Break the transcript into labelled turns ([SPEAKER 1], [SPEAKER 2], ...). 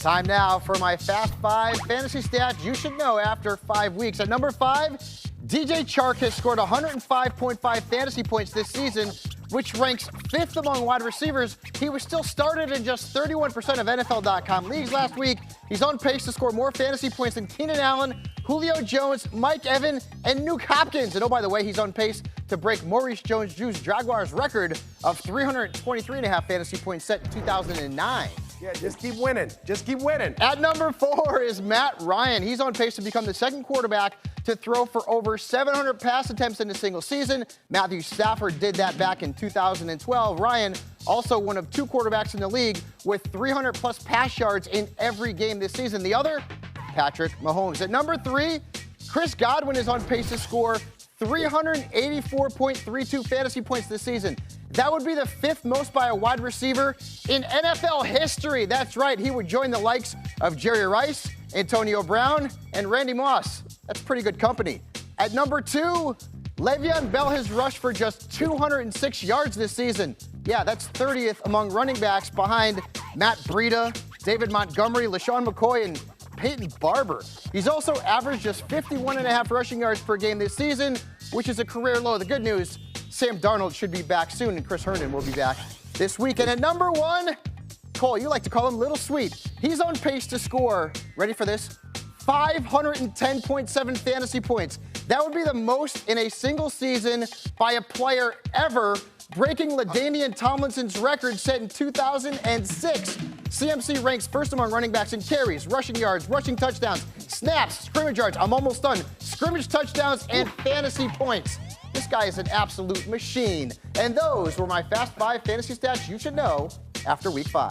[SPEAKER 1] Time now for my Fast 5 fantasy stats you should know after 5 weeks. At number 5, DJ Chark has scored 105.5 fantasy points this season, which ranks 5th among wide receivers. He was still started in just 31% of NFL.com leagues last week. He's on pace to score more fantasy points than Keenan Allen, Julio Jones, Mike Evans, and Nuke Hopkins. And oh, by the way, he's on pace to break Maurice Jones-Drew's Jaguars record of 323.5 fantasy points set in 2009.
[SPEAKER 2] Yeah, just keep winning. Just keep winning.
[SPEAKER 1] At number 4 is Matt Ryan. He's on pace to become the second quarterback to throw for over 700 pass attempts in a single season. Matthew Stafford did that back in 2012. Ryan, also one of 2 quarterbacks in the league with 300-plus pass yards in every game this season. The other, Patrick Mahomes. At number 3, Chris Godwin is on pace to score 384.32 fantasy points this season. That would be the 5th most by a wide receiver in NFL history. That's right, he would join the likes of Jerry Rice, Antonio Brown, and Randy Moss. That's pretty good company. At number 2, LeVeon Bell has rushed for just 206 yards this season. Yeah, that's 30th among running backs behind Matt Breida, David Montgomery, LaShawn McCoy, and Peyton Barber. He's also averaged just 51.5 rushing yards per game this season, which is a career low. The good news, Sam Darnold should be back soon, and Chris Herndon will be back this week. And at number 1, Cole, you like to call him Little Sweet. He's on pace to score, ready for this, 510.7 fantasy points. That would be the most in a single season by a player ever, breaking LaDainian Tomlinson's record set in 2006. CMC ranks 1st among running backs in carries, rushing yards, rushing touchdowns, snaps, scrimmage yards, I'm almost done, scrimmage touchdowns, and fantasy points. This guy is an absolute machine. And those were my Fast 5 fantasy stats you should know after Week 5.